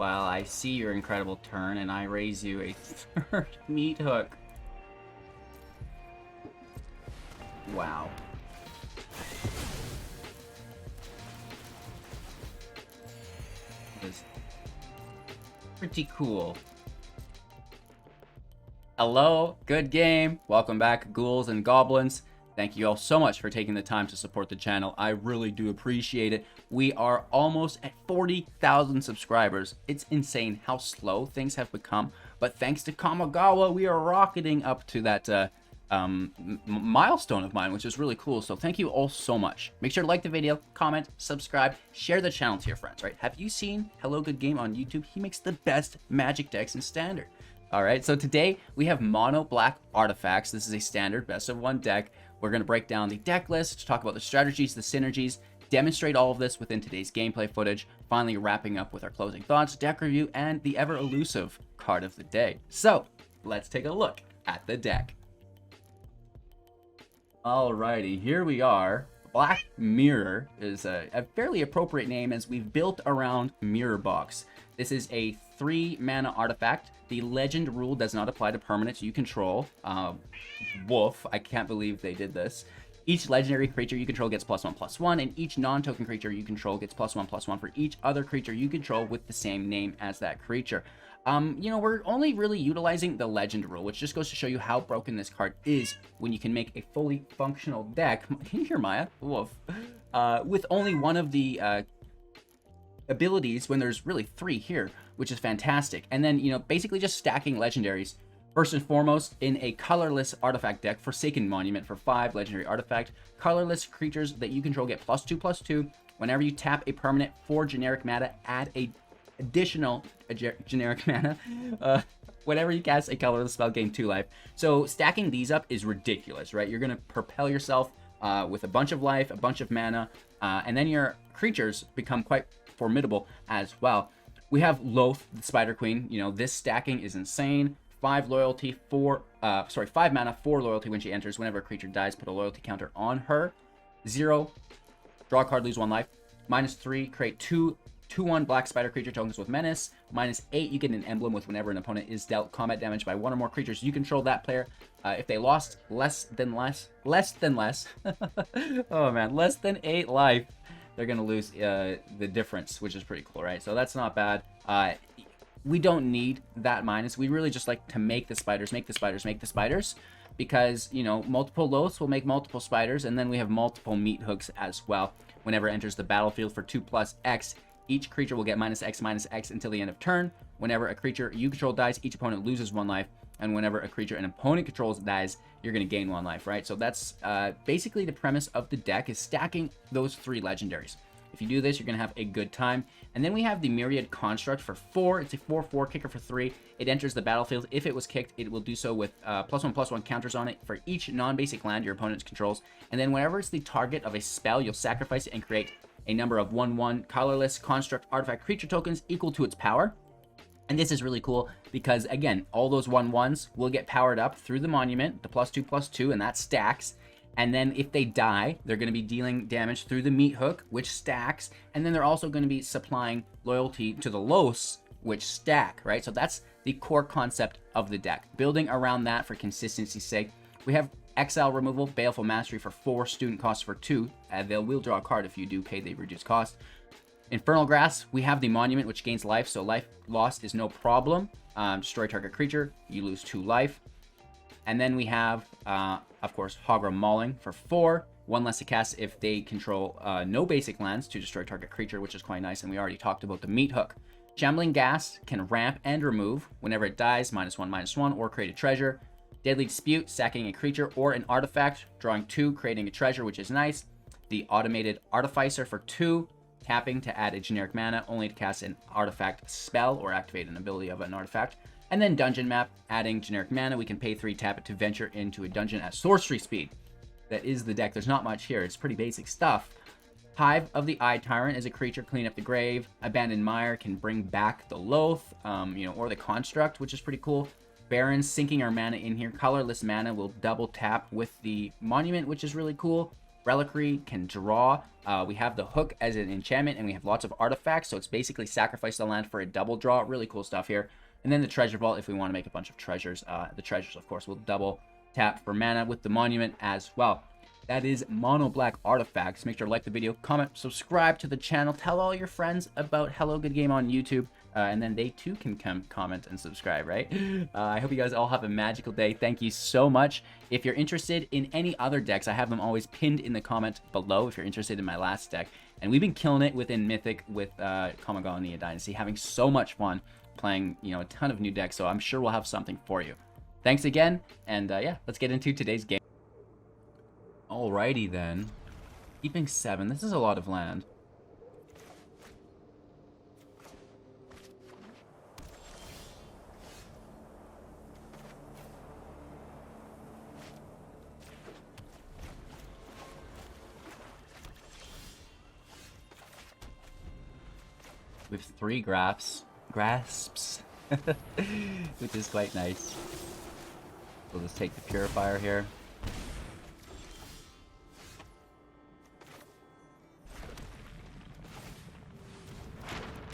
Well, I see your incredible turn, and I raise you a third Meathook. Wow. That is pretty cool. Hello, good game. Welcome back, ghouls and goblins. Thank you all so much for taking the time to support the channel. I really do appreciate it. We are almost at 40,000 subscribers. It's insane how slow things have become. But thanks to Kamigawa, we are rocketing up to that milestone of mine, which is really cool. So thank you all so much. Make sure to like the video, comment, subscribe, share the channel to your friends, right? Have you seen Hello Good Game on YouTube? He makes the best magic decks in Standard. All right, so today we have mono black artifacts. This is a standard best of one deck. We're going to break down the deck list, talk about the strategies, the synergies, demonstrate all of this within today's gameplay footage, finally wrapping up with our closing thoughts, deck review, and the ever elusive card of the day. So let's take a look at the deck. Alrighty, here we are. Black Mirror is a fairly appropriate name as we've built around Mirror Box. This is a 3 mana artifact. The legend rule does not apply to permanents you control. Woof, I can't believe they did this. Each legendary creature you control gets +1/+1, and each non-token creature you control gets +1/+1 for each other creature you control with the same name as that creature. You know, we're only really utilizing the legend rule, which just goes to show you how broken this card is when you can make a fully functional deck. Can you hear Maya? Woof. With only one of the abilities when there's really 3 here, which is fantastic. And then, you know, basically just stacking legendaries. First and foremost, in a colorless artifact deck, Forsaken Monument for 5 legendary artifact. Colorless creatures that you control get +2/+2. Whenever you tap a permanent for generic mana, add a additional generic mana. Whenever you cast a colorless spell, gain 2 life. So stacking these up is ridiculous, right? You're going to propel yourself with a bunch of life, a bunch of mana, and then your creatures become quite formidable as well. We have Lolth, the Spider Queen. You know, this stacking is insane. 5 loyalty, 5 mana, 4 loyalty when she enters. Whenever a creature dies, put a loyalty counter on her. 0, draw a card, lose 1 life. -3, create 2/1 black spider creature tokens with menace. -8, you get an emblem with whenever an opponent is dealt combat damage by 1 or more creatures you control that player. If they lost less than oh man, less than 8 life, they're gonna lose the difference, which is pretty cool, right? So that's not bad. We don't need that minus. We really just like to make the spiders, because, you know, multiple Lolths will make multiple spiders, and then we have multiple Meathooks as well. Whenever it enters the battlefield for 2+X, each creature will get -X/-X until the end of turn. Whenever a creature you control dies, each opponent loses 1 life. And whenever a creature an opponent controls dies, you're going to gain 1 life, right? So that's basically the premise of the deck, is stacking those 3 legendaries. If you do this, you're going to have a good time. And then we have the Myriad Construct for 4. It's a 4/4 kicker for 3. It enters the battlefield. If it was kicked, it will do so with +1/+1 counters on it for each non-basic land your opponent controls. And then whenever it's the target of a spell, you'll sacrifice it and create a number of 1/1 colorless construct artifact creature tokens equal to its power. And this is really cool because, again, all those 1/1s will get powered up through the monument, the +2/+2, and that stacks. And then if they die, they're going to be dealing damage through the Meathook, which stacks. And then they're also going to be supplying loyalty to the Lolths, which stack, right? So that's the core concept of the deck. Building around that for consistency's sake. We have Exile removal, Baleful Mastery for 4, student cost for 2. They will draw a card if you do pay the reduced cost. Infernal Grasp, we have the Monument, which gains life, so life loss is no problem. Destroy target creature, you lose 2 life. And then we have, of course, Hogra Mauling for 4. 1 less to cast if they control no basic lands to destroy target creature, which is quite nice, and we already talked about the Meathook. Shambling Ghast can ramp and remove whenever it dies, -1/-1, or create a treasure. Deadly Dispute, sacking a creature or an artifact, drawing 2, creating a treasure, which is nice. The Automated Artificer for 2, tapping to add a generic mana, only to cast an artifact spell or activate an ability of an artifact. And then Dungeon Map, adding generic mana, we can pay 3, tap it to venture into a dungeon at sorcery speed. That is the deck. There's not much here. It's pretty basic stuff. Hive of the Eye Tyrant is a creature, clean up the grave. Abandoned Mire can bring back the Lolth, you know, or the Construct, which is pretty cool. Barons, sinking our mana in here. Colorless mana will double tap with the Monument, which is really cool. Reliquary can draw. We have the Hook as an enchantment, and we have lots of artifacts, so it's basically sacrifice the land for a double draw. Really cool stuff here. And then the Treasure Vault if we want to make a bunch of treasures. The treasures, of course, will double tap for mana with the Monument as well. That is Mono Black Artifacts. Make sure to like the video, comment, subscribe to the channel, tell all your friends about Hello Good Game on YouTube, and then they too can come comment and subscribe, right? I hope you guys all have a magical day. Thank you so much. If you're interested in any other decks, I have them always pinned in the comment below if you're interested in my last deck. And we've been killing it within Mythic with Kamigawa Dynasty, having so much fun playing, you know, a ton of new decks, so I'm sure we'll have something for you. Thanks again, and yeah, let's get into today's game. Alrighty then. Keeping 7. This is a lot of land. We have 3 grasps, which is quite nice. We'll just take the Purifier here.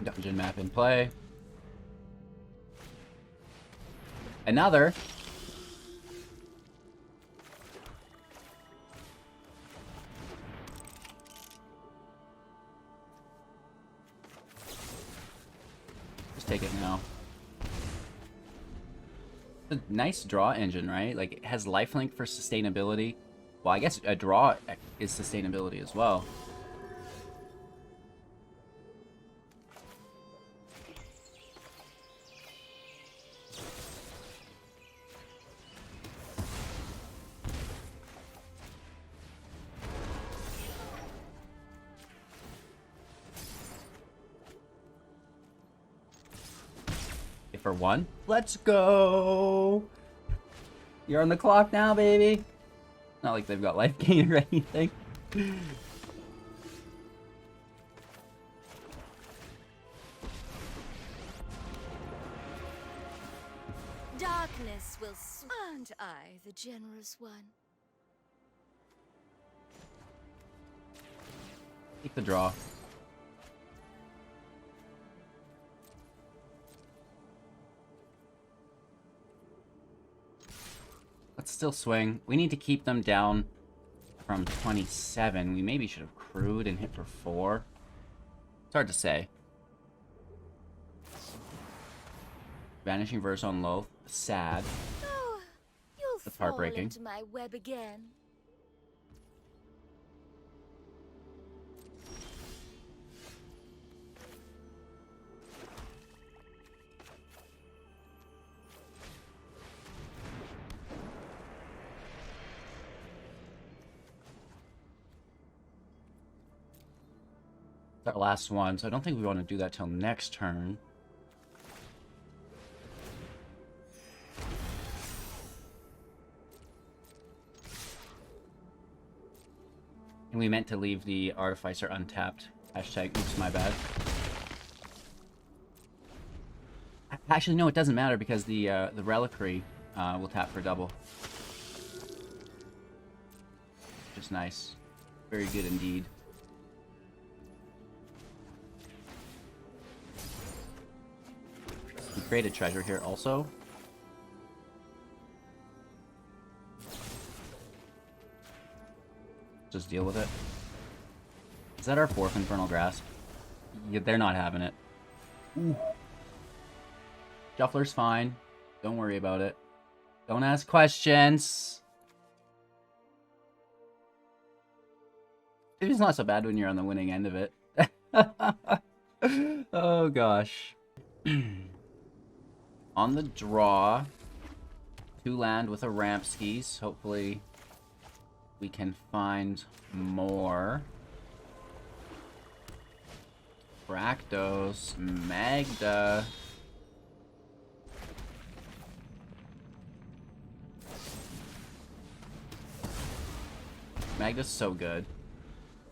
Dungeon map in play. Another. Just take it now. It's a nice draw engine, right? Like, it has lifelink for sustainability. Well, I guess a draw is sustainability as well. For 1. Let's go! You're on the clock now, baby! Not like they've got life gain or anything. Darkness will aren't I the generous one? Take the draw. Let's still swing. We need to keep them down from 27. We maybe should have crewed and hit for 4. It's hard to say. Vanishing Verse on Lolth. Sad. Oh, you'll That's fall heartbreaking. into my web again. Our last one, so I don't think we want to do that till next turn. And we meant to leave the Artificer untapped. Hashtag oops, my bad. Actually, no, it doesn't matter because the Reliquary will tap for double. Just nice. Very good indeed. We create a treasure here also. Just deal with it. Is that our 4th Infernal Grasp? Yeah, they're not having it. Ooh. Shuffler's fine. Don't worry about it. Don't ask questions. It's not so bad when you're on the winning end of it. Oh gosh. On the draw, 2 land with a ramp skis. Hopefully we can find more. Rakdos, Magda. Magda's so good.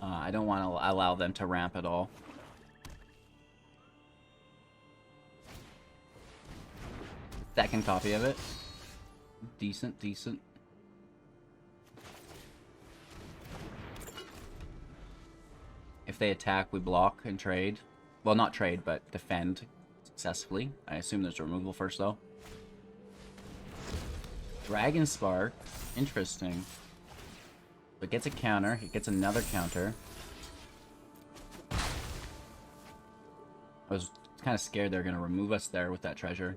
I don't want to allow them to ramp at all. Second copy of it. Decent, decent. If they attack, we block and trade. Well, not trade, but defend successfully. I assume there's a removal first, though. Dragon Spark. Interesting. So it gets a counter. It gets another counter. I was kind of scared they were going to remove us there with that treasure.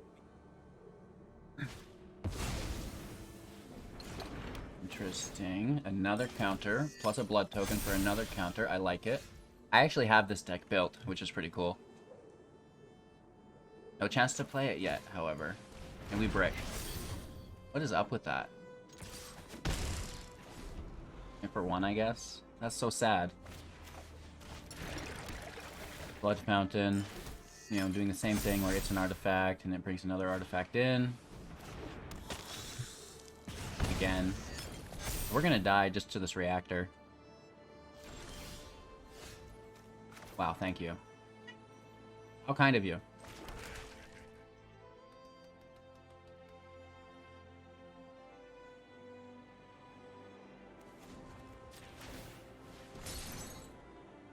Interesting. Another counter, plus a blood token for another counter. I like it. I actually have this deck built, which is pretty cool. No chance to play it yet, however. And we brick. What is up with that? And for one, I guess? That's so sad. Blood Fountain. You know, doing the same thing where it's an artifact and it brings another artifact in. Again. We're gonna die just to this reactor. Wow, thank you. How kind of you.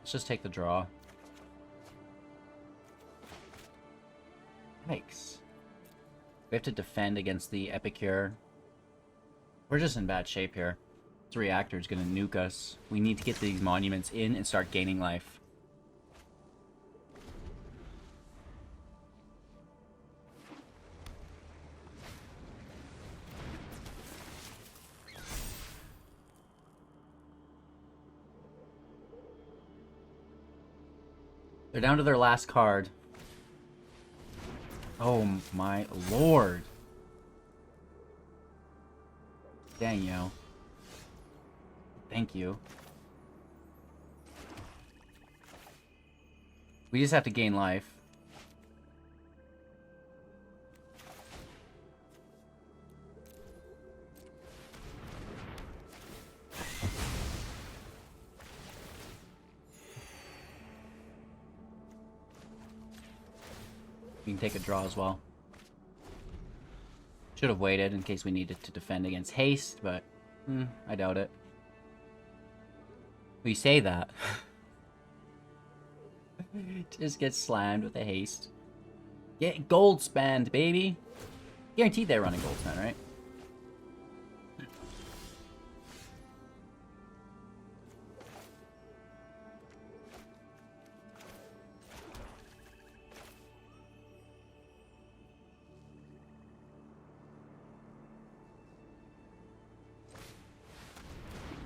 Let's just take the draw. Yikes. We have to defend against the Epicure. We're just in bad shape here. This reactor is going to nuke us. We need to get these monuments in and start gaining life. They're down to their last card. Oh my lord. Dang, yo. Thank you. We just have to gain life. We can take a draw as well. Should have waited in case we needed to defend against haste, but I doubt it. We say that. Just get slammed with a haste. Get gold spend, baby. Guaranteed they're running gold spend, right?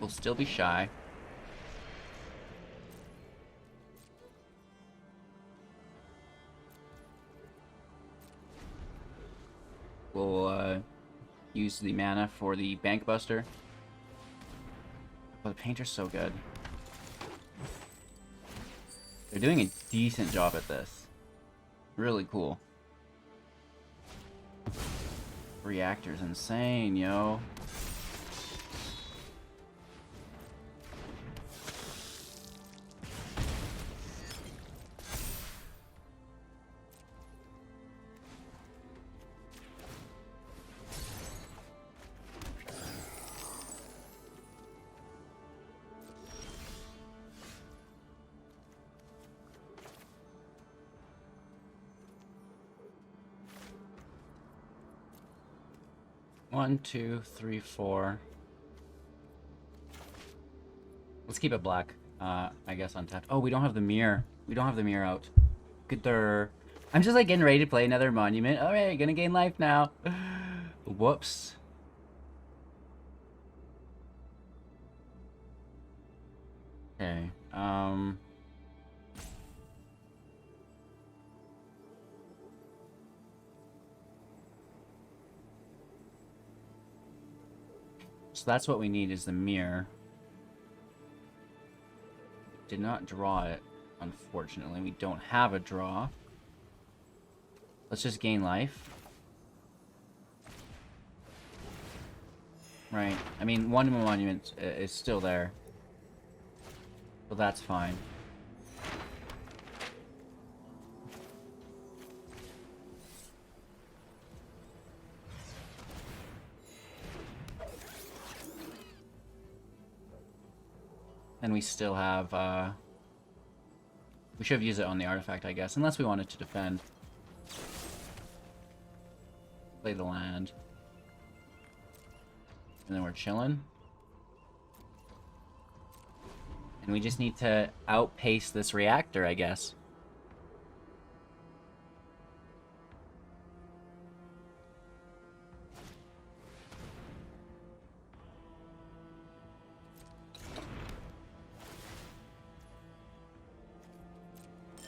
We'll still be shy. We'll use the mana for the Bank Buster. Oh, the Painter's so good. They're doing a decent job at this. Really cool. Reactor's insane, yo. One, two, three, four. Let's keep it black. I guess untapped. Oh, we don't have the mirror. We don't have the mirror out. Good there. I'm just like getting ready to play another monument. Alright, gonna gain life now. Whoops. Okay. So that's what we need is the mirror. Did not draw it, unfortunately. We don't have a draw. Let's just gain life. Right. I mean, one monument is still there. So that's fine. And we still have We should have used it on the artifact, I guess, unless we wanted to defend. Play the land. And then we're chilling. And we just need to outpace this reactor, I guess.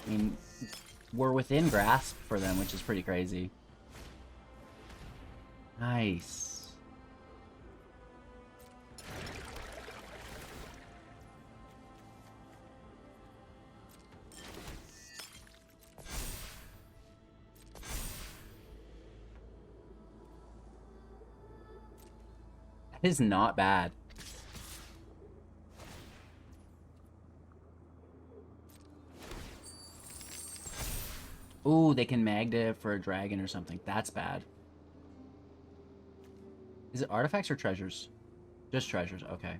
I mean, we're within grasp for them, which is pretty crazy. Nice. That is not bad. Ooh, they can Magda for a dragon or something. That's bad. Is it artifacts or treasures? Just treasures, okay.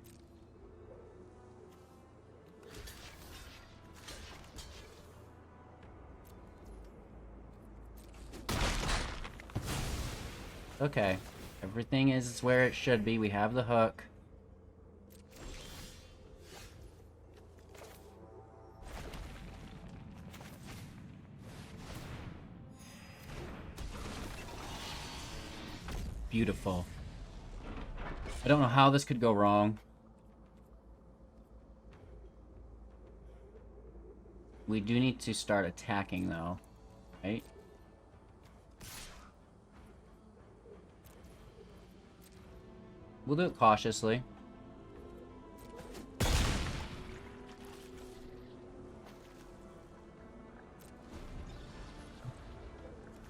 Okay. Everything is where it should be. We have the hook. Beautiful. I don't know how this could go wrong. We do need to start attacking, though. Right? We'll do it cautiously.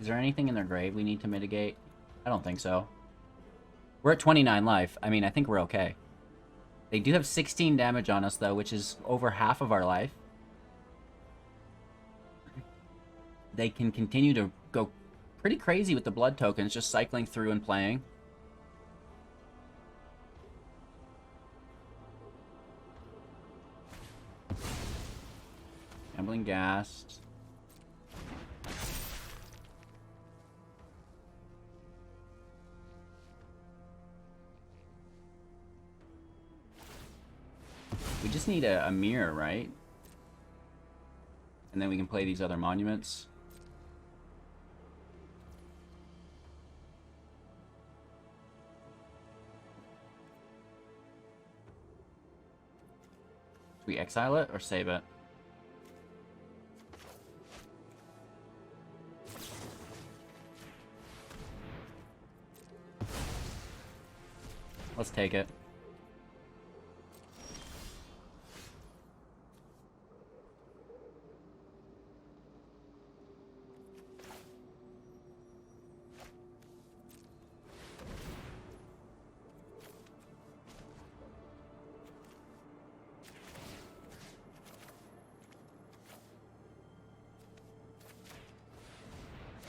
Is there anything in their grave we need to mitigate? I don't think so. We're at 29 life. I mean, I think we're okay. They do have 16 damage on us, though, which is over half of our life. They can continue to go pretty crazy with the blood tokens, just cycling through and playing. Gambling Ghast. We just need a mirror, right? And then we can play these other monuments. Do we exile it or save it? Let's take it.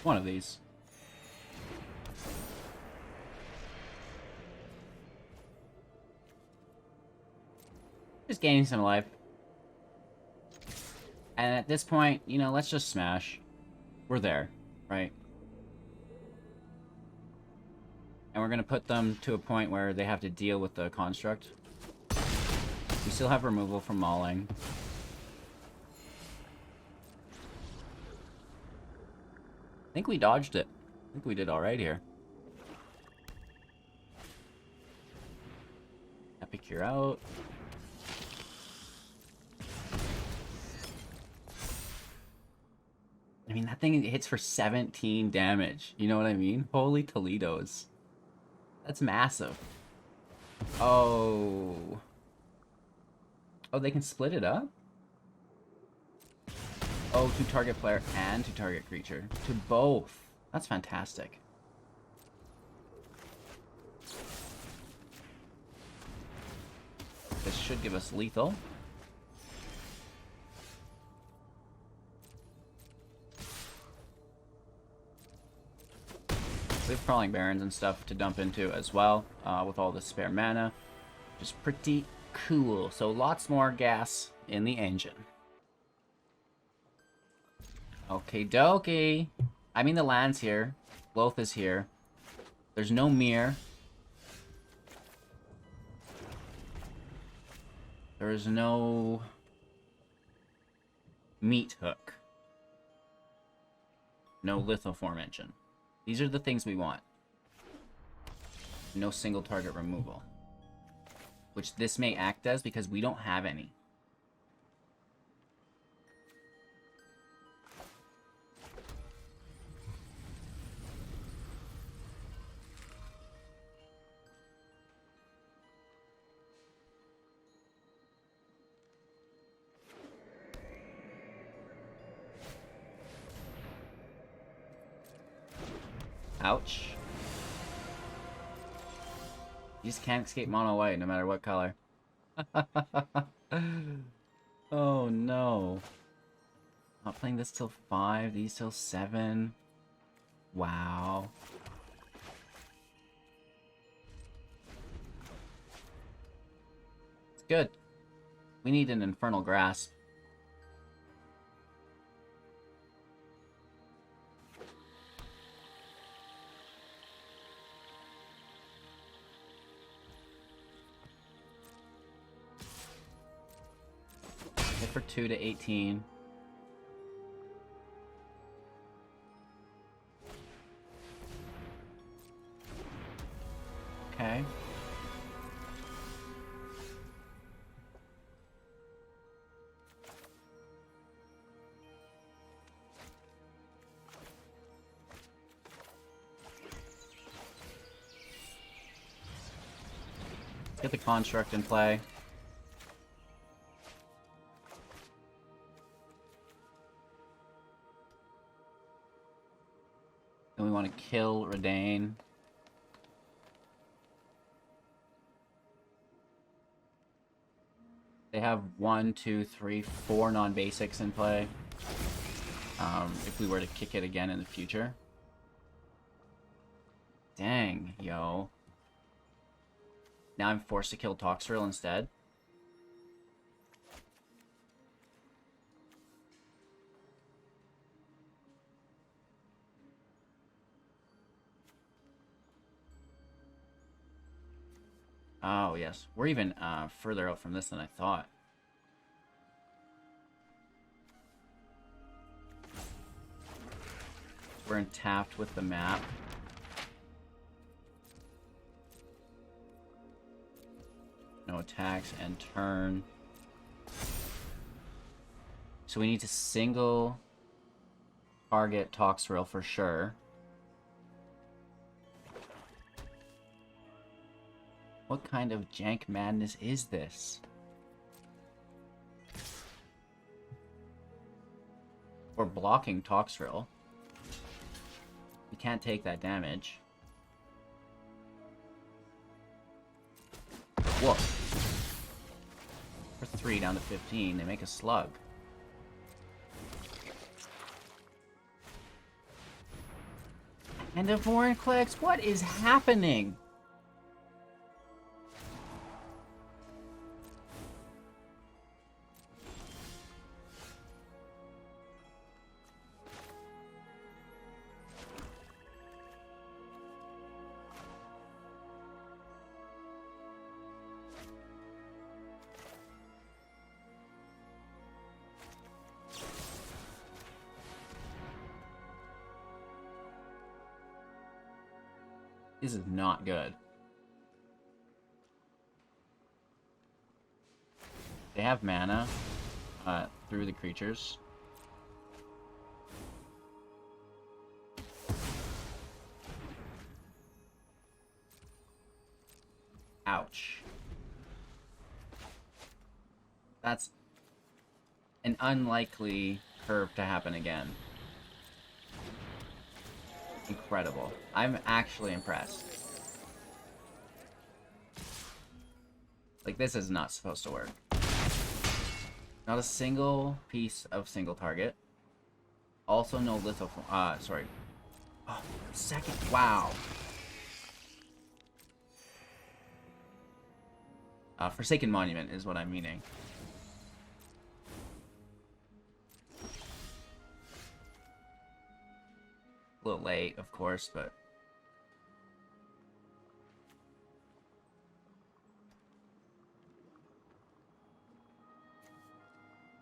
One of these. Just gaining some life. And at this point, you know, let's just smash. We're there, right? And we're going to put them to a point where they have to deal with the construct. We still have removal from mauling. I think we dodged it. I think we did alright here. Epicure out. I mean, that thing hits for 17 damage. You know what I mean? Holy Toledos. That's massive. Oh. Oh, they can split it up? Oh, to target player and to target creature. To both. That's fantastic. This should give us lethal. We have Crawling Barrens and stuff to dump into as well, with all the spare mana. Which is pretty cool. So lots more gas in the engine. Okay, dokie. I mean, the land's here. Lolth is here. There's no mirror. There is no Meathook. No lithoformation. These are the things we want. No single target removal. Which this may act as because we don't have any. Ouch. You just can't escape mono white no matter what color. Oh no. Not playing this till 5, these till 7. Wow. It's good. We need an Infernal Grasp. Hit for 2 to 18. Okay. Let's get the construct in play. Then we want to kill Redain. They have 1, 2, 3, 4 non-basics in play. If we were to kick it again in the future. Dang, yo. Now I'm forced to kill Toxrill instead. Oh, yes. We're even further out from this than I thought. We're in tapped with the map. No attacks and turn. So we need to single target Toxrill for sure. What kind of jank madness is this? We're blocking Toxrill. We can't take that damage. Whoa. For 3 down to 15, they make a slug. And a Vorinclex, what is happening? This is not good. They have mana through the creatures. Ouch. That's an unlikely curve to happen again. Incredible. I'm actually impressed. Like, this is not supposed to work. Not a single piece of single target. Also no lithoform. Sorry. Oh, second. Wow. Forsaken Monument is what I'm meaning. A little late, of course, but...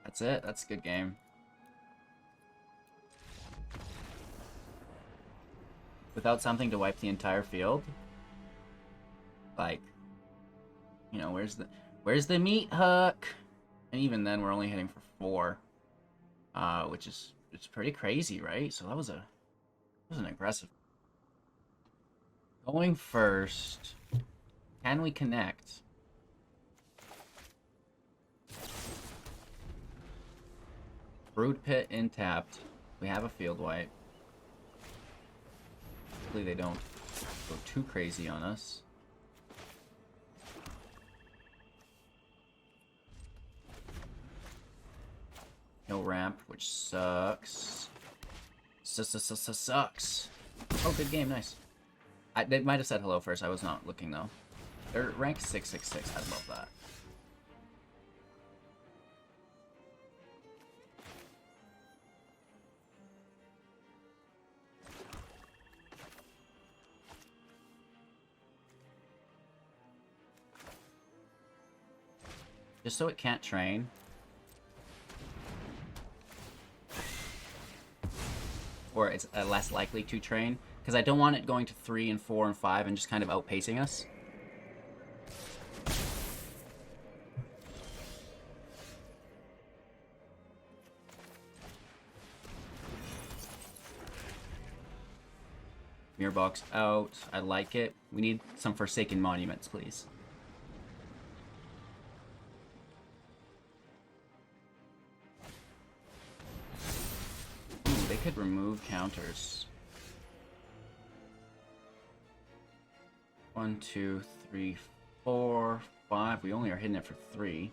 That's it. That's a good game. Without something to wipe the entire field? Like... You know, where's the Meathook? And even then, we're only hitting for 4. Which is... It's pretty crazy, right? So that was an aggressive. Going first. Can we connect? Brood Pit in tapped. We have a field wipe. Hopefully they don't go too crazy on us. No ramp, which sucks. Sucks. Oh, good game, nice. They might have said hello first. I was not looking though. They're rank 666. I love that. Just so it can't train. Or it's less likely to train. Because I don't want it going to 3 and 4 and 5 and just kind of outpacing us. Mirror box out. I like it. We need some Forsaken Monuments, please. Ooh, they could remove counters. 1, 2, 3, 4, 5. We only are hitting it for 3.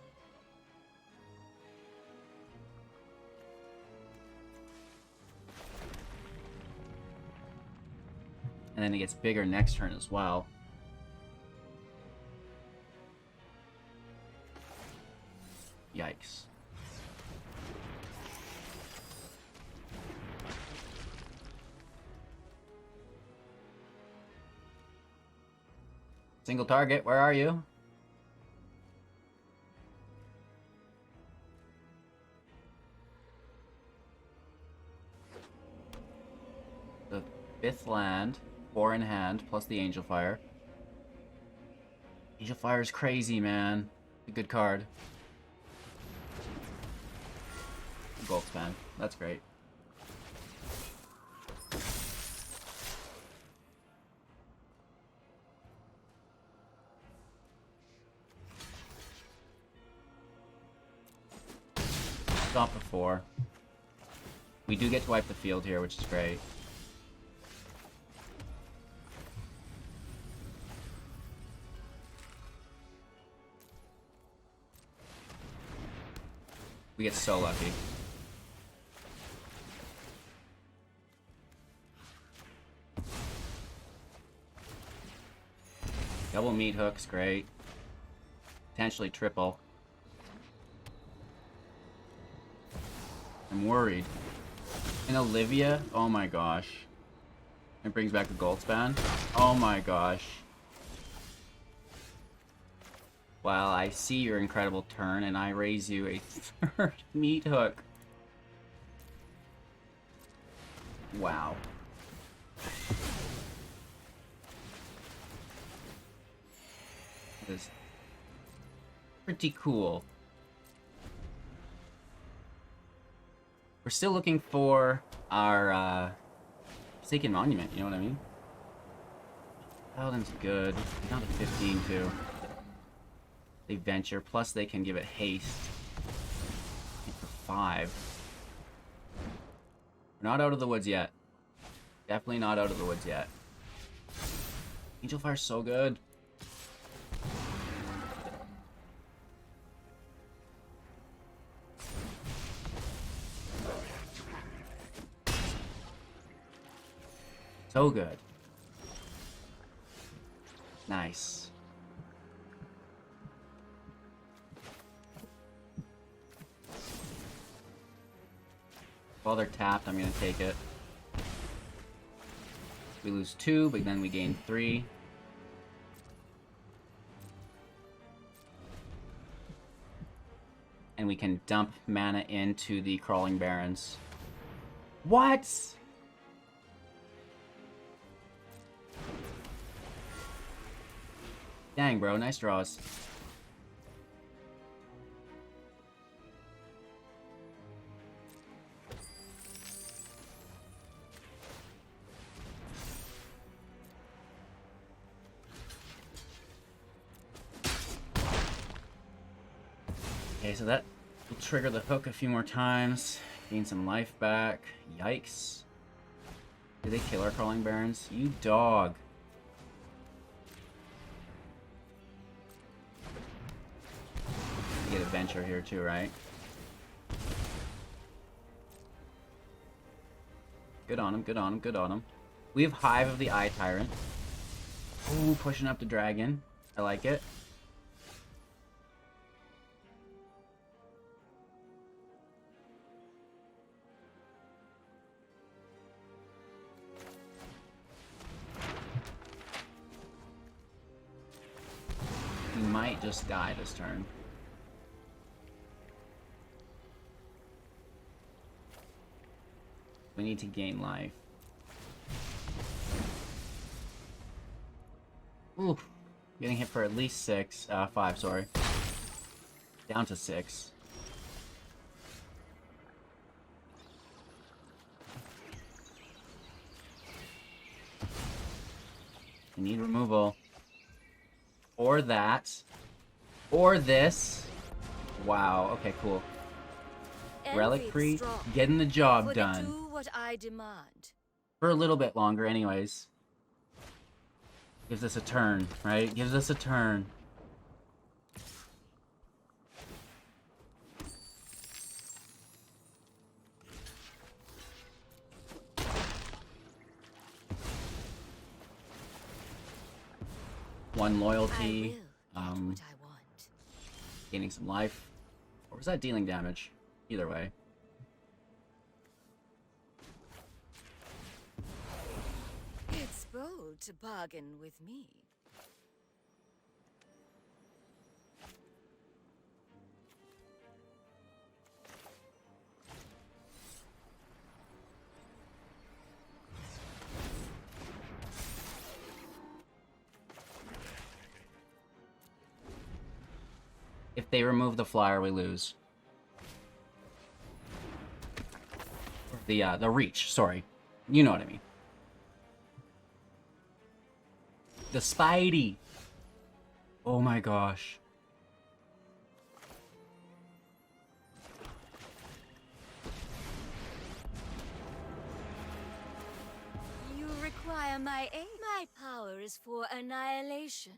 And then it gets bigger next turn as well. Yikes. Single target, where are you? The 5th land, 4 in hand, plus the Angel Fire. Angel Fire is crazy, man. A good card. Gold span. That's great. Stop before. We do get to wipe the field here, which is great. We get so lucky. Double Meathooks, great. Potentially triple. I'm worried. And Olivia? Oh my gosh. It brings back the gold span? Oh my gosh. Well, I see your incredible turn, and I raise you a 3rd Meathook. Wow. That is pretty cool. We're still looking for our Forsaken Monument, you know what I mean? Paladin's good. Down to 15 too. They venture, plus they can give it haste. For 5. We're not out of the woods yet. Definitely not out of the woods yet. Angel Fire's so good. So good. Nice. While they're tapped, I'm gonna take it. We lose 2, but then we gain 3. And we can dump mana into the Crawling Barrens. What? Dang, bro. Nice draws. Okay, so that will trigger the hook a few more times. Gain some life back. Yikes. Did they kill our Crawling Barrens? You dog. You get Adventure here too, right? Good on him, good on him, good on him. We have Hive of the Eye Tyrant. Ooh, pushing up the dragon. I like it. He might just die this turn. We need to gain life. Ooh, getting hit for at least 5, sorry. Down to 6. We need removal. Or that. Or this. Wow, okay, cool. Reliquary, getting the job done. Do what I demand. For a little bit longer, anyways. Gives us a turn, right? Gives us a turn. One loyalty. What I want. Gaining some life. Or was that dealing damage? Either way. It's bold to bargain with me. If they remove the flyer, we lose. The reach, sorry. You know what I mean. The Spidey! Oh my gosh. You require my aid? My power is for annihilation.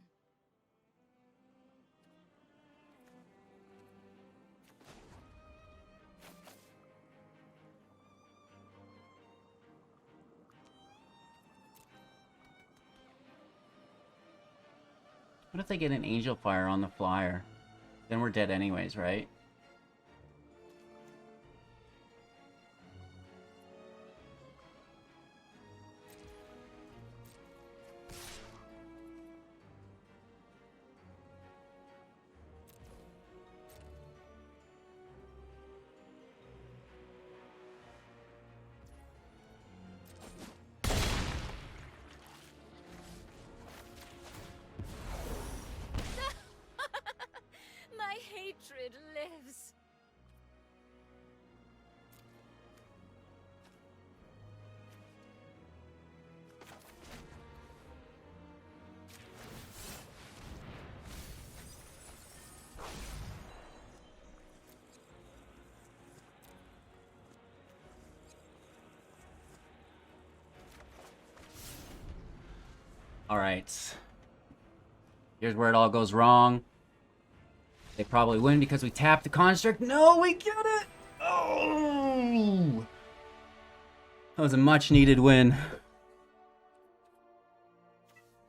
What if they get an Angel Fire on the flyer? Then we're dead anyways, right? My hatred lives. Alright. Here's where it all goes wrong. They probably win because we tapped the construct. No, we get it! Oh! That was a much needed win.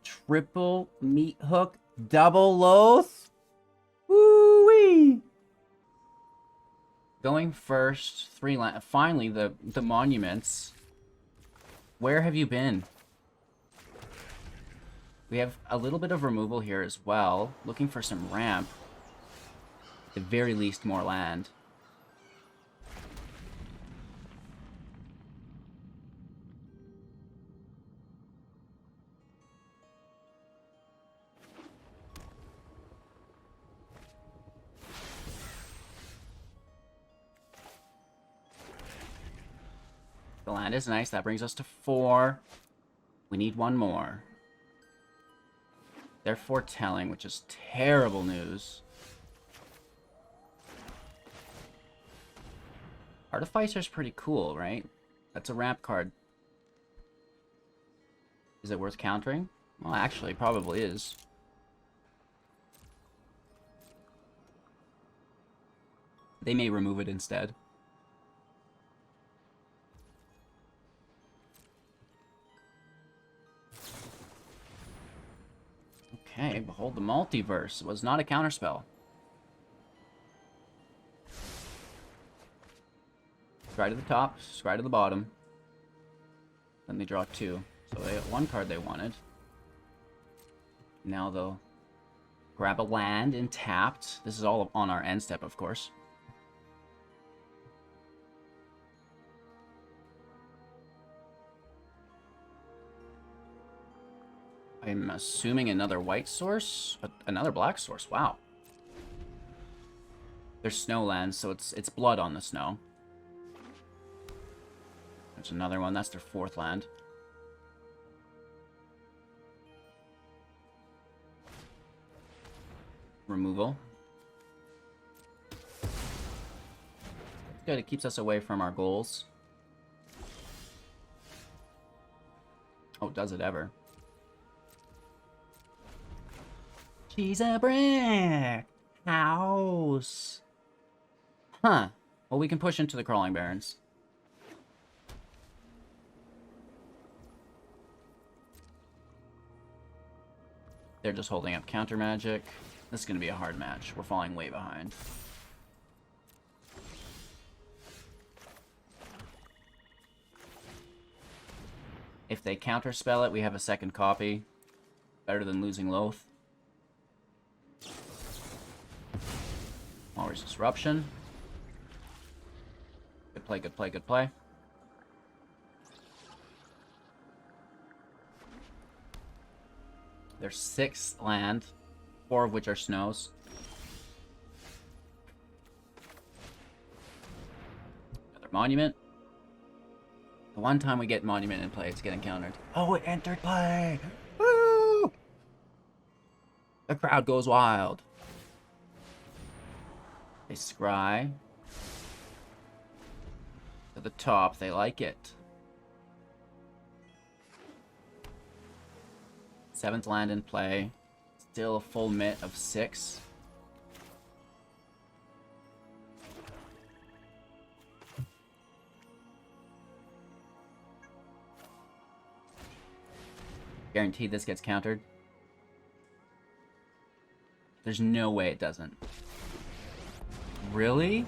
Triple Meathook, double Lolth. Woo-wee! Going first, 3 land. Finally, the monuments. Where have you been? We have a little bit of removal here as well. Looking for some ramp. At the very least, more land. The land is nice. That brings us to 4. We need one more. They're foretelling, which is terrible news. Artificer's pretty cool, right? That's a ramp card. Is it worth countering? Well, actually, probably is. They may remove it instead. Okay, Behold the Multiverse. It was not a counterspell. Scry to the top, scry to the bottom. Then they draw 2. So they got 1 card they wanted. Now they'll grab a land and tapped. This is all on our end step, of course. I'm assuming another white source, but another black source. Wow. There's snow lands, so it's blood on the snow. There's another one. That's their 4th land. Removal. Good. It keeps us away from our goals. Oh, does it ever? She's a brick house. Huh. Well, we can push into the Crawling Barrens. They're just holding up counter magic. This is going to be a hard match. We're falling way behind. If they counterspell it, we have a 2nd copy. Better than losing Lolth. Walrus Disruption. Good play, good play, good play. There's 6 land, 4 of which are snows. Another Monument. The one time we get Monument in play, it's getting countered. Oh, it entered play! Woo! The crowd goes wild. They scry. To the top, they like it. 7th land in play. Still a full mitt of 6. Guaranteed this gets countered. There's no way it doesn't. Really?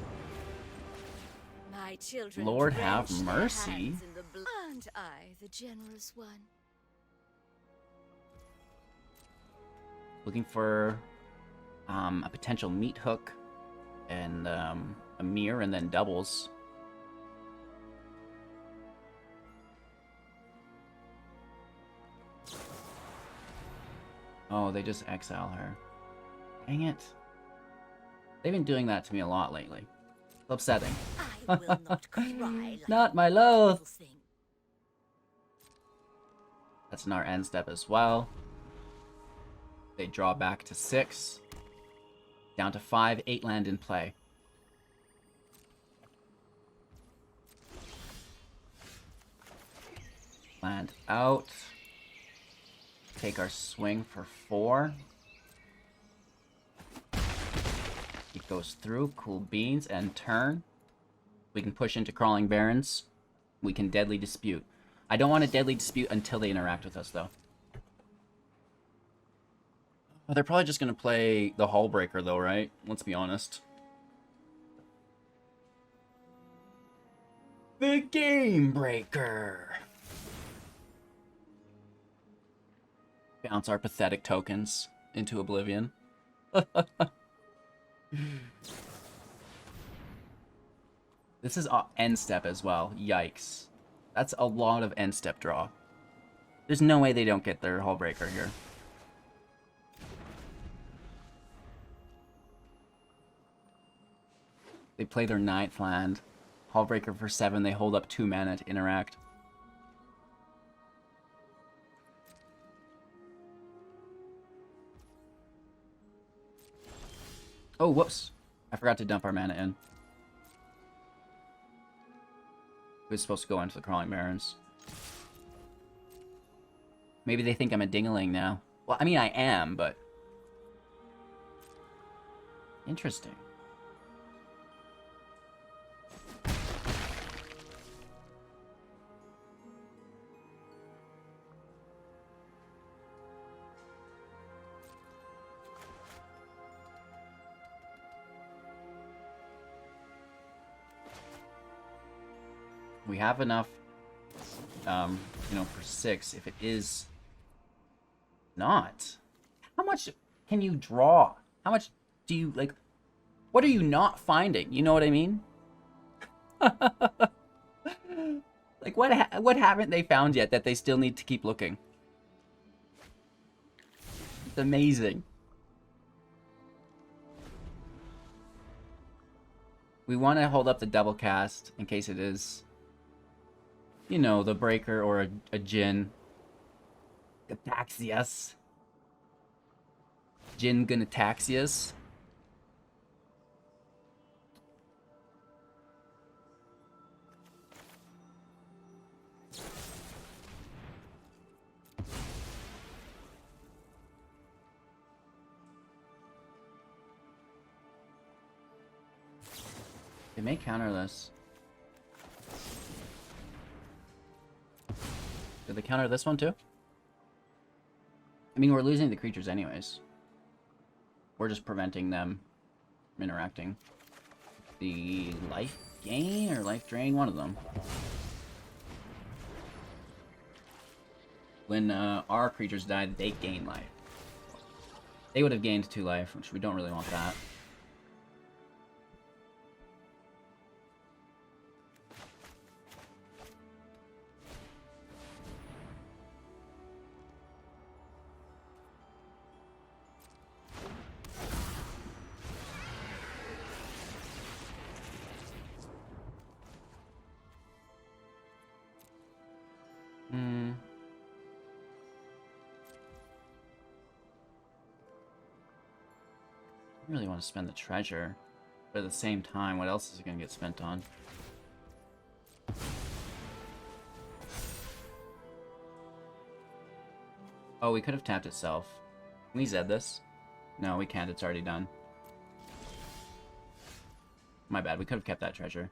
My children Lord have drench their mercy. hands in the blood. Aren't I the generous one? Looking for a potential Meathook and a mirror and then doubles. Oh, they just exile her. Dang it. They've been doing that to me a lot lately. It's upsetting. I will not cry like Not my a little Lolth. thing. That's in our end step as well. They draw back to 6. Down to 5, 8 land in play. Land out. Take our swing for 4. It goes through. Cool beans and turn. We can push into Crawling Barrens. We can Deadly Dispute. I don't want to Deadly Dispute until they interact with us, though. Oh, they're probably just going to play the Hullbreaker, though, right? Let's be honest. The Game Breaker. Bounce our pathetic tokens into oblivion. This is end step as well. Yikes. That's a lot of end step draw. There's no way they don't get their Hull Breaker here. They play their 9th land. Hull Breaker for 7. They hold up 2 mana to interact. Oh, whoops. I forgot to dump our mana in. It was supposed to go into the Crawling Barrens. Maybe they think I'm a ding-a-ling now. Well, I mean, I am, but... Interesting. We have enough, you know, for 6. If it is not, how much can you draw? How much do you, like, what are you not finding? You know what I mean? Like, what haven't they found yet that they still need to keep looking? It's amazing. We want to hold up the double cast in case it is, you know, the Breaker or a Jin. Gataxias. Jin Gunataxias. They may counter this. Did they counter this one too? I mean, we're losing the creatures anyways. We're just preventing them from interacting. The life gain or life drain? One of them. When our creatures died, they gain life. They would have gained 2 life, which we don't really want that. I really want to spend the treasure, but at the same time, what else is it going to get spent on? Oh, we could have tapped itself. Can we Zed this? No, we can't. It's already done. My bad. We could have kept that treasure.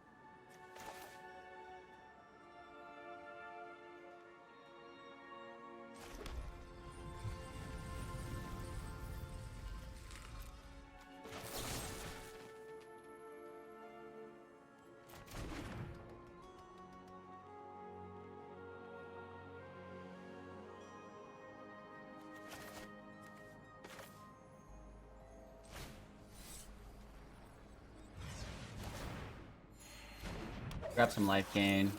Grab some life gain.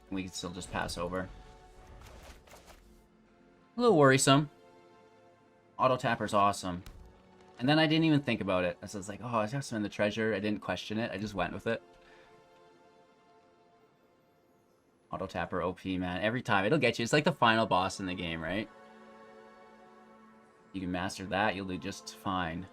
We can still just pass over. A little worrisome. Auto Tapper's awesome. And then I didn't even think about it. I was like, oh, I have to spend the treasure. I didn't question it. I just went with it. Auto Tapper OP, man. Every time. It'll get you. It's like the final boss in the game, right? You can master that, you'll do just fine.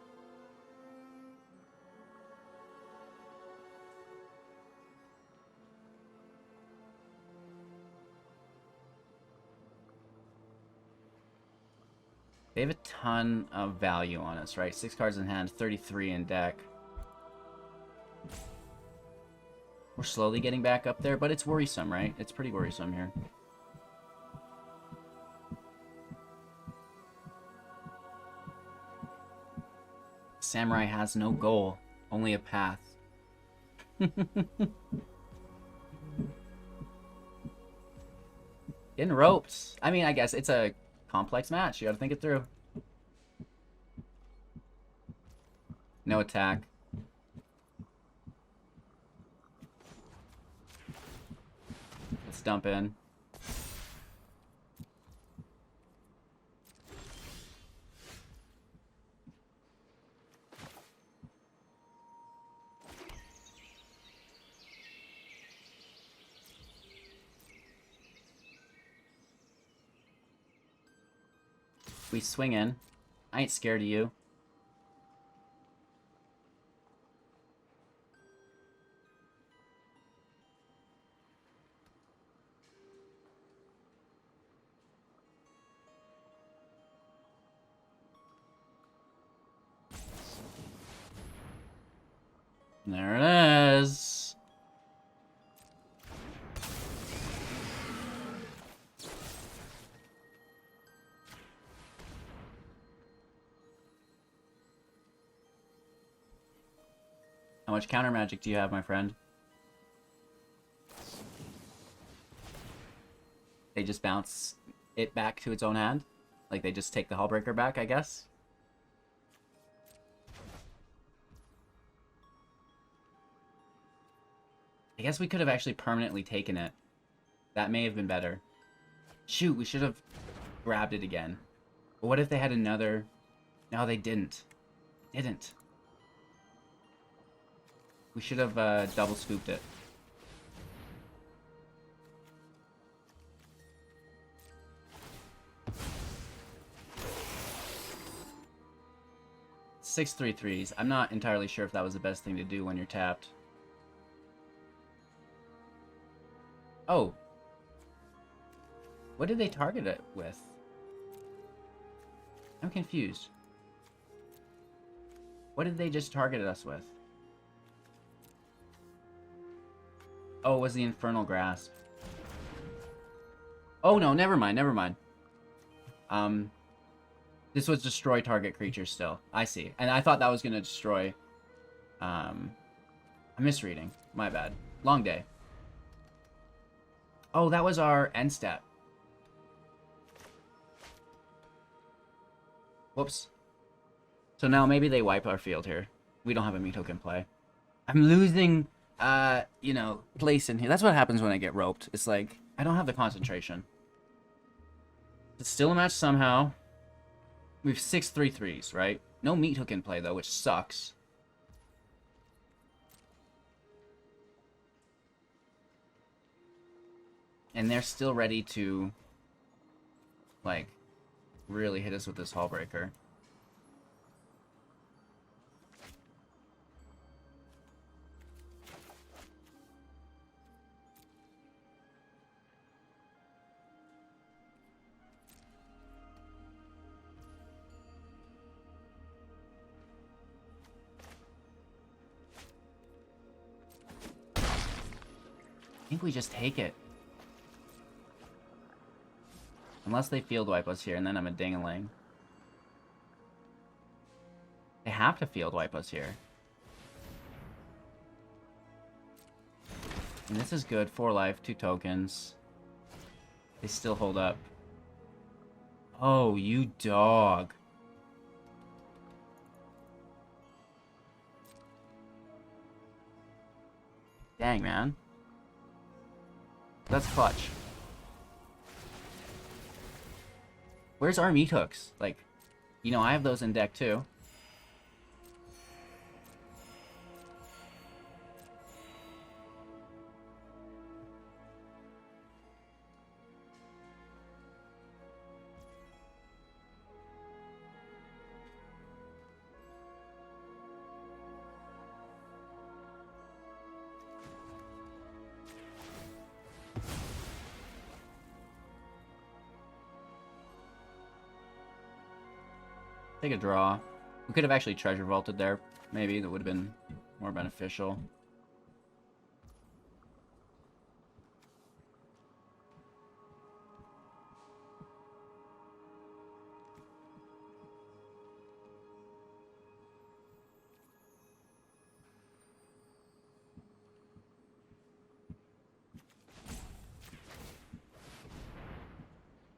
They have a ton of value on us, right? 6 cards in hand, 33 in deck. We're slowly getting back up there, but it's worrisome, right? It's pretty worrisome here. Samurai has no goal, only a path. Getting roped. I mean, I guess it's a complex match. You gotta think it through. No attack. Let's dump in. We swing in. I ain't scared of you. There it is. How much counter magic do you have, my friend? They just bounce it back to its own hand? Like they just take the Hullbreaker back, I guess? I guess we could have actually permanently taken it. That may have been better. Shoot, we should have grabbed it again. But what if they had another... No, they didn't. Didn't. We should have double scooped it. Six 3/3s. I'm not entirely sure if that was the best thing to do when you're tapped. Oh. What did they target it with? I'm confused. What did they just target us with? Oh, it was the Infernal Grasp. Oh no, never mind, never mind. This was destroy target creatures still. I see. And I thought that was gonna destroy... I'm misreading. My bad. Long day. Oh, that was our end step. Whoops. So now maybe they wipe our field here. We don't have a Meathook in play. I'm losing, you know, place in here. That's what happens when I get roped. It's like, I don't have the concentration. It's still a match somehow. We have 6 3/3s, right? No Meathook in play, though, which sucks. And they're still ready to, like, really hit us with this Hullbreaker. I think we just take it. Unless they field wipe us here, and then I'm a ding-a-ling. They have to field wipe us here. And this is good. 4 life, 2 tokens. They still hold up. Oh, you dog. Dang, man. That's clutch. Where's our Meathooks? Like, you know, I have those in deck too. Take a draw. We could have actually treasure vaulted there. Maybe that would have been more beneficial.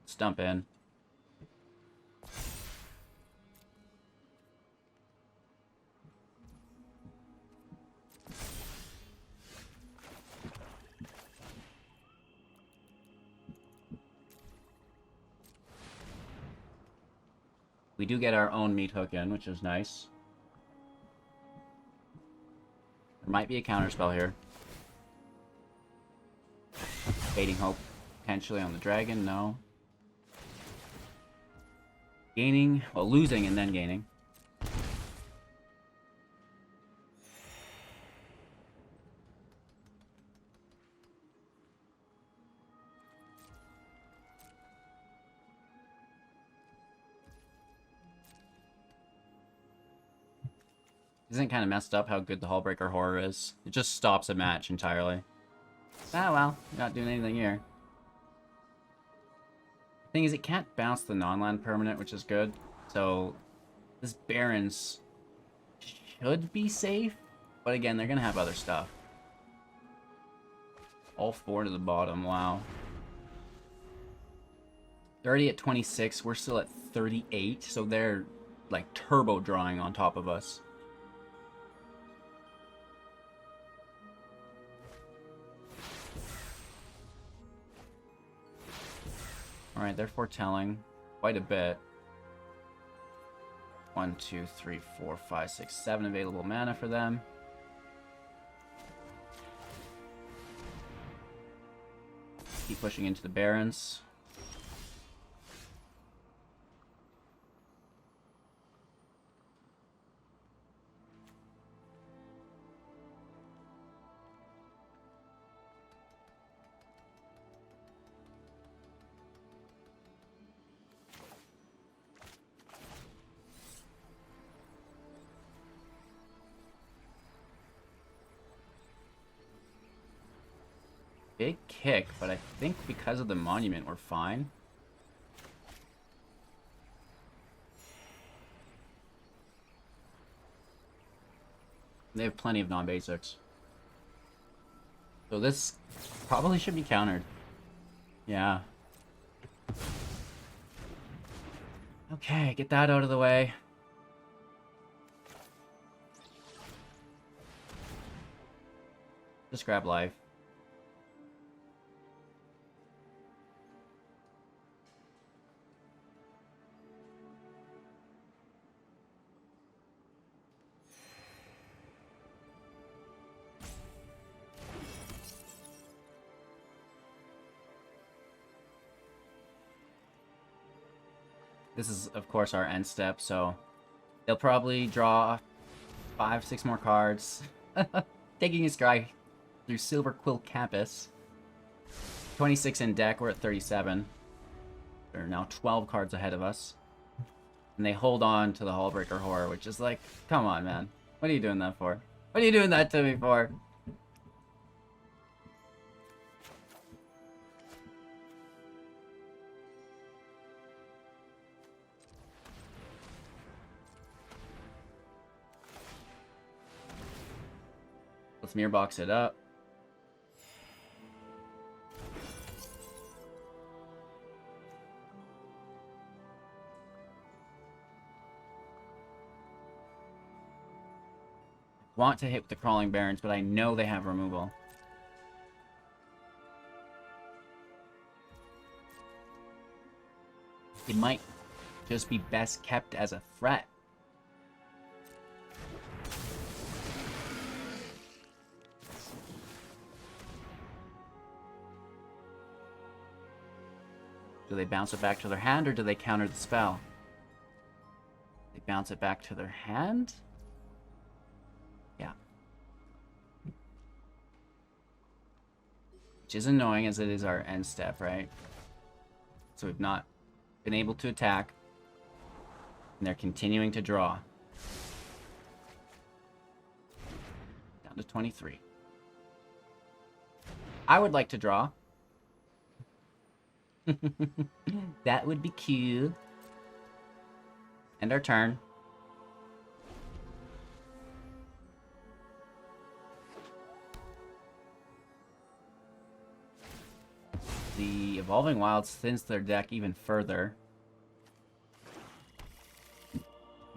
Stump in. We do get our own Meathook in, which is nice. There might be a counterspell here. Fading Hope potentially on the dragon, no. Gaining, well, losing and then gaining. Isn't it kind of messed up how good the Hullbreaker Horror is? It just stops a match entirely. Ah, well, you're not doing anything here. Thing is, it can't bounce the non-land permanent, which is good. So, this Baron's should be safe. But again, they're going to have other stuff. All 4 to the bottom, wow. They're already at 26, we're still at 38. So they're, like, turbo drawing on top of us. Alright, they're foretelling quite a bit. 1, 2, 3, 4, 5, 6, 7 available mana for them. Keep pushing into the Barons. Big kick, but I think because of the monument, we're fine. They have plenty of non-basics. So this probably should be countered. Yeah. Okay, get that out of the way. Just grab life. This is, of course, our end step, so they'll probably draw 5, 6 more cards. Taking his guy through Silver Quill Campus. 26 in deck, we're at 37. There are now 12 cards ahead of us. And they hold on to the Hullbreaker Horror, which is like, come on, man. What are you doing that for? What are you doing that to me for? Let's mirror box it up. Want to hit with the Crawling Barons, but I know they have removal. It might just be best kept as a threat. Do they bounce it back to their hand, or do they counter the spell? They bounce it back to their hand? Yeah. Which is annoying, as it is our end step, right? So we've not been able to attack. And they're continuing to draw. Down to 23. I would like to draw. That would be cute. End our turn. The Evolving Wilds thins their deck even further.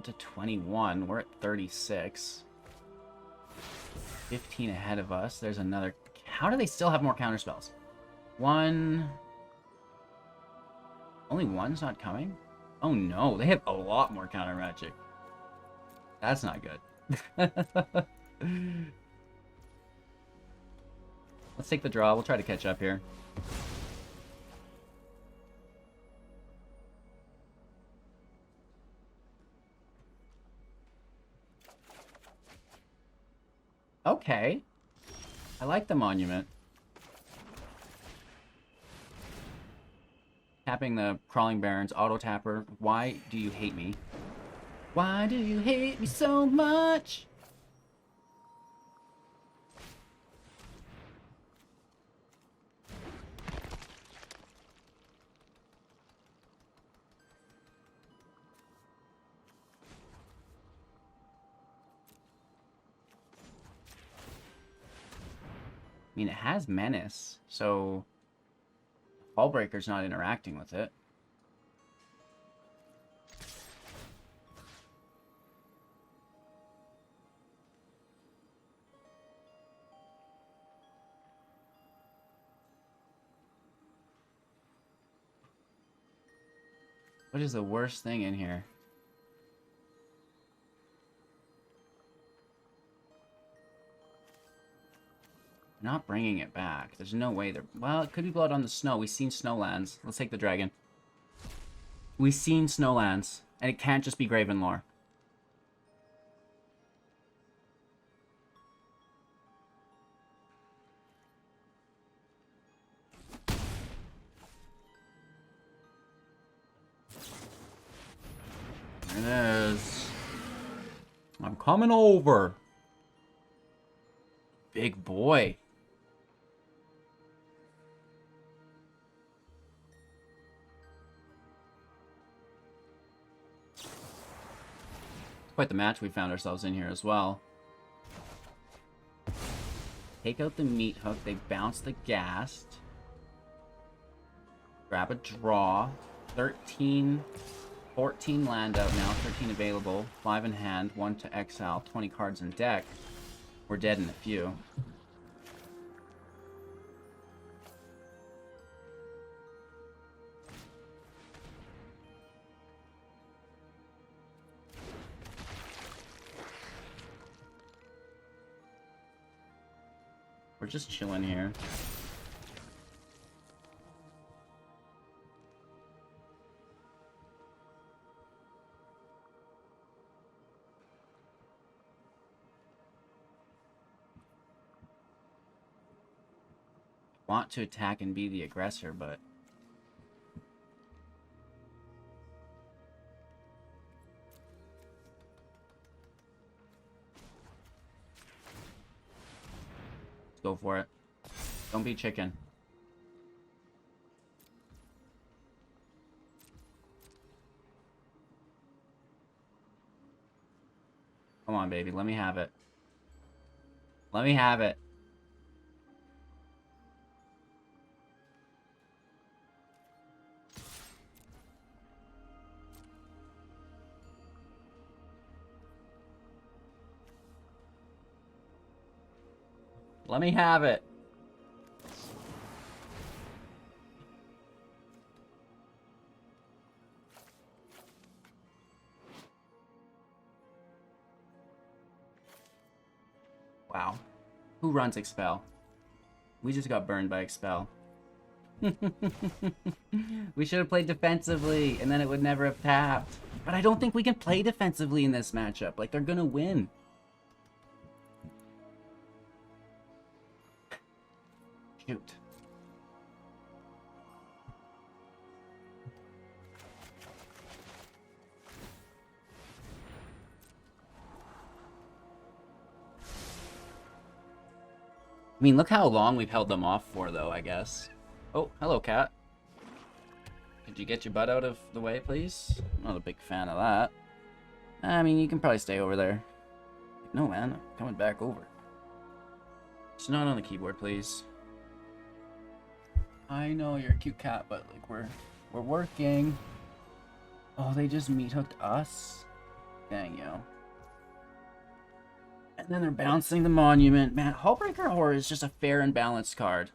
To 21, we're at 36. 15 ahead of us. There's another. How do they still have more counterspells? One. Only one's not coming? Oh no, they have a lot more counter magic. That's not good. Let's take the draw. We'll try to catch up here. Okay. I like the monument. Tapping the Crawling Barrens, auto tapper. Why do you hate me? Why do you hate me so much? I mean, it has Menace, so Hullbreaker's not interacting with it. What is the worst thing in here? Not bringing it back. There's no way they're... Well, it could be Blood on the Snow. We've seen Snowlands. Let's take the dragon. We've seen Snowlands. And it can't just be Gravenlore. There it is. I'm coming over. Big boy. Quite the match we found ourselves in here as well. Take out the Meathook. They bounce the Ghast. Grab a draw. 13, 14 land out now. 13 available. 5 in hand. 1 to exile. 20 cards in deck. We're dead in a few. We're just chilling here. Want to attack and be the aggressor, but let's go for it. Don't be chicken. Come on, baby. Let me have it. Let me have it. Let me have it. Wow. Who runs Expel? We just got burned by Expel. We should have played defensively, and then it would never have tapped. But I don't think we can play defensively in this matchup. Like, they're gonna win. Shoot. I mean, look how long we've held them off for, though, I guess. Oh, hello, cat. Could you get your butt out of the way, please? I'm not a big fan of that. I mean, you can probably stay over there. No, man, I'm coming back over. It's not on the keyboard, please. I know you're a cute cat, but like we're working. Oh, they just Meathooked us. Dang, yo. And then they're bouncing the monument. Man, Hullbreaker Horror is just a fair and balanced card.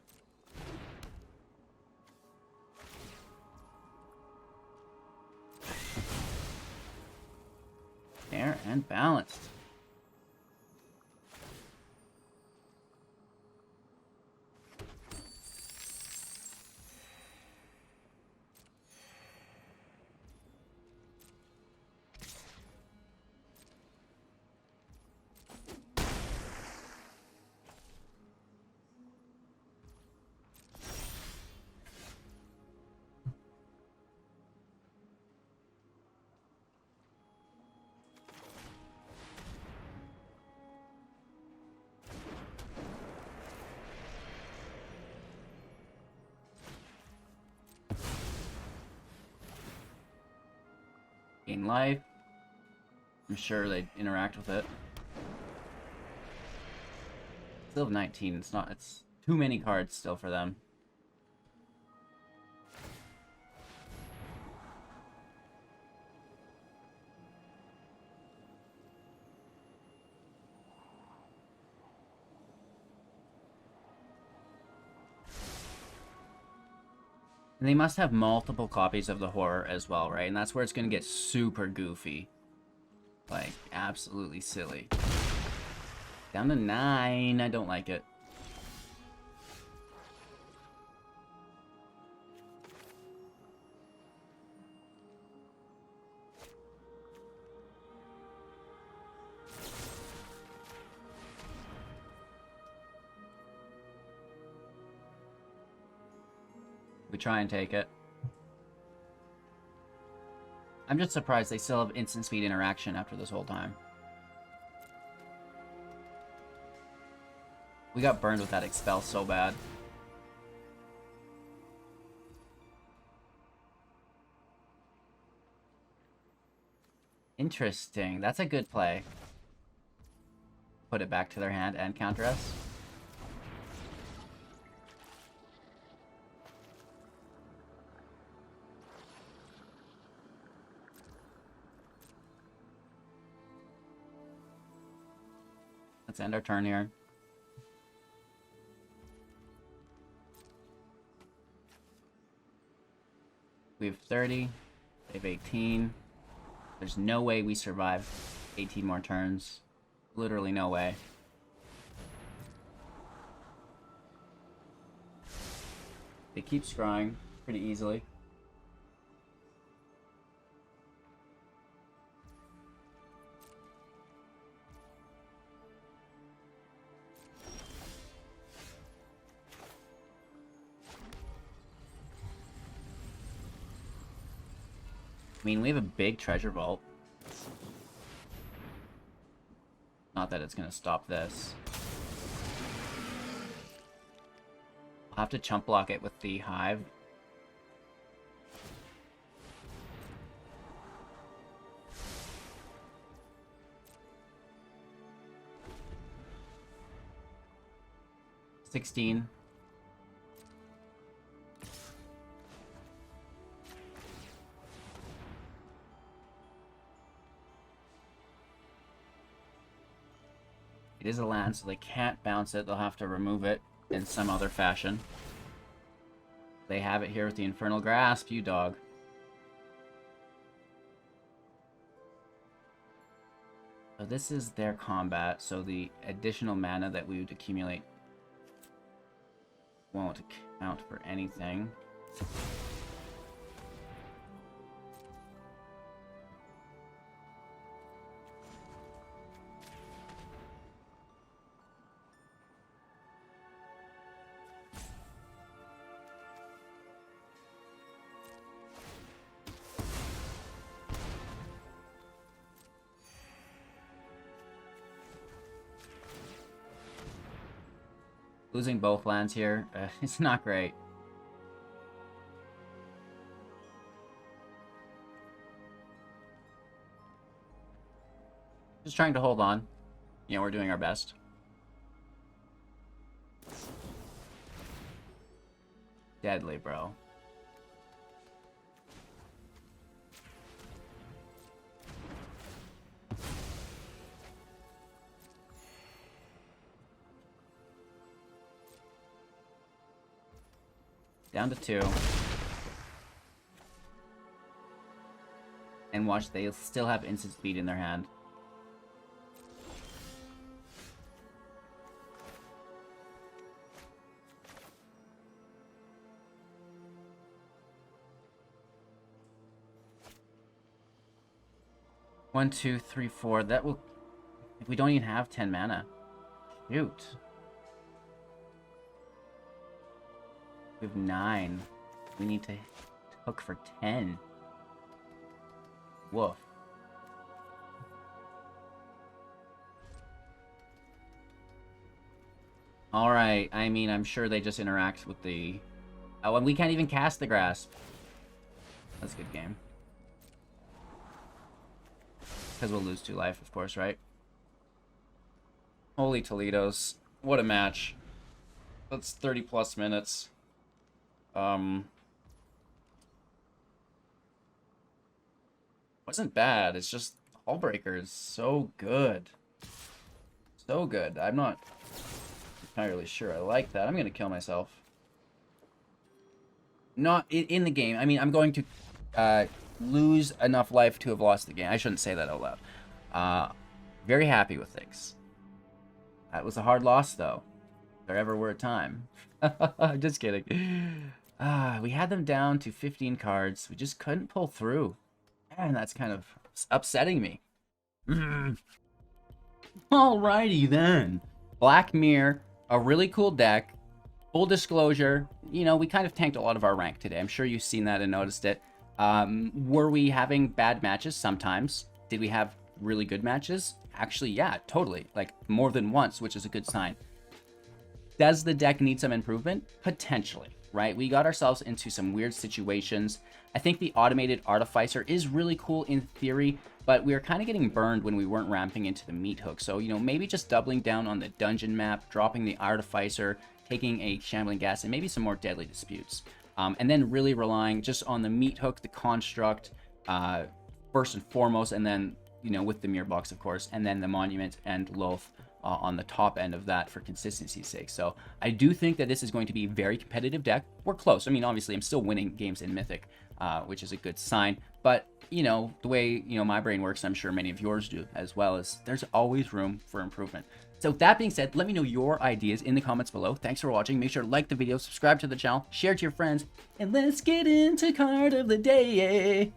and balanced. Gain life. I'm sure they'd interact with it. Still have 19. It's too many cards still for them. And they must have multiple copies of the horror as well, right? And that's where it's going to get super goofy. Like, absolutely silly. Down to 9. I don't like it. We try and take it. I'm just surprised they still have instant speed interaction after this whole time. We got burned with that expel so bad. Interesting. That's a good play. Put it back to their hand and counter us. Let's end our turn here. We have 30. They have 18. There's no way we survive 18 more turns. Literally no way. They keep scrying pretty easily. I mean, we have a big treasure vault. Not that it's going to stop this. I'll have to chump block it with the hive. $16. It is a land, so they can't bounce it. They'll have to remove it in some other fashion. They have it here with the Infernal Grasp, you dog. So this is their combat, so the additional mana that we would accumulate won't count for anything. Losing both lands here, it's not great. Just trying to hold on. You know, we're doing our best. Deadly, bro. Down to 2. And watch, they still have instant speed in their hand. 1, 2, 3, 4. That will... If we don't even have 10 mana. Shoot. We have 9. We need to hook for 10. Woof. Alright, I mean, I'm sure they just interact with the... Oh, and we can't even cast the Grasp. That's a good game. Because we'll lose 2 life, of course, right? Holy Toledos. What a match. That's 30 plus minutes. Wasn't bad. It's just Hullbreaker is so good. So good. I'm not entirely sure I like that. I'm going to kill myself. Not in the game. I mean, I'm going to lose enough life to have lost the game. I shouldn't say that out loud. Very happy with things. That was a hard loss, though. If there ever were a time. Just kidding. We had them down to 15 cards. We just couldn't pull through. And that's kind of upsetting me. Alrighty then. Black Mirror, a really cool deck. Full disclosure, you know, we kind of tanked a lot of our rank today. I'm sure you've seen that and noticed it. Were we having bad matches? Sometimes. Did we have really good matches? Actually, yeah, totally. Like, more than once, which is a good sign. Does the deck need some improvement? Potentially, right? We got ourselves into some weird situations. I think the automated Artificer is really cool in theory, but we were kind of getting burned when we weren't ramping into the Meathook. So, you know, maybe just doubling down on the dungeon map, dropping the Artificer, taking a Shambling Gas, and maybe some more Deadly Disputes. And then really relying just on the Meathook, the Construct, first and foremost, and then, you know, with the Mirror Box, of course, and then the Monument and Lolth on the top end of that for consistency's sake. So I do think that this is going to be a very competitive deck. We're close. I mean, obviously, I'm still winning games in Mythic, which is a good sign. But, you know, the way, you know, my brain works, I'm sure many of yours do as well, is there's always room for improvement. So that being said, let me know your ideas in the comments below. Thanks for watching. Make sure to like the video, subscribe to the channel, share it to your friends, and let's get into card of the day.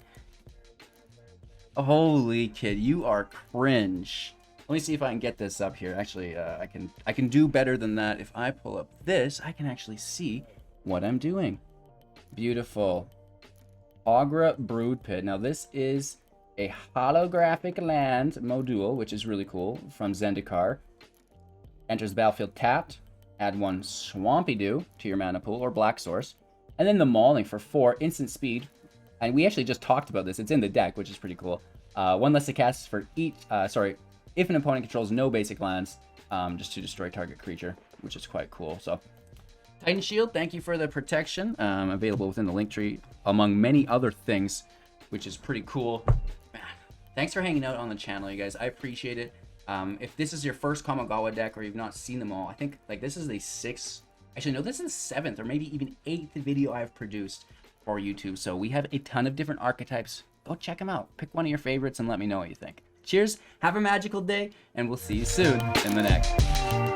Holy kid, you are cringe. Let me see if I can get this up here. Actually, I can do better than that. If I pull up this, I can actually see what I'm doing. Beautiful. Augra Brood Pit. Now this is a holographic land module, which is really cool, from Zendikar. Enters the battlefield tapped. Add 1 Swampy Dew to your mana pool or Black Source. And then the Mauling for 4 instant speed. And we actually just talked about this. It's in the deck, which is pretty cool. 1 less to cast for each... if an opponent controls no basic lands, just to destroy target creature, which is quite cool. So, Titan Shield, thank you for the protection. Available within the link tree, among many other things, which is pretty cool. Thanks for hanging out on the channel, you guys. I appreciate it. If this is your first Kamigawa deck or you've not seen them all, I think like this is the 6th, actually no, this is the 7th or maybe even 8th video I've produced for YouTube. So we have a ton of different archetypes. Go check them out. Pick one of your favorites and let me know what you think. Cheers, have a magical day, and we'll see you soon in the next.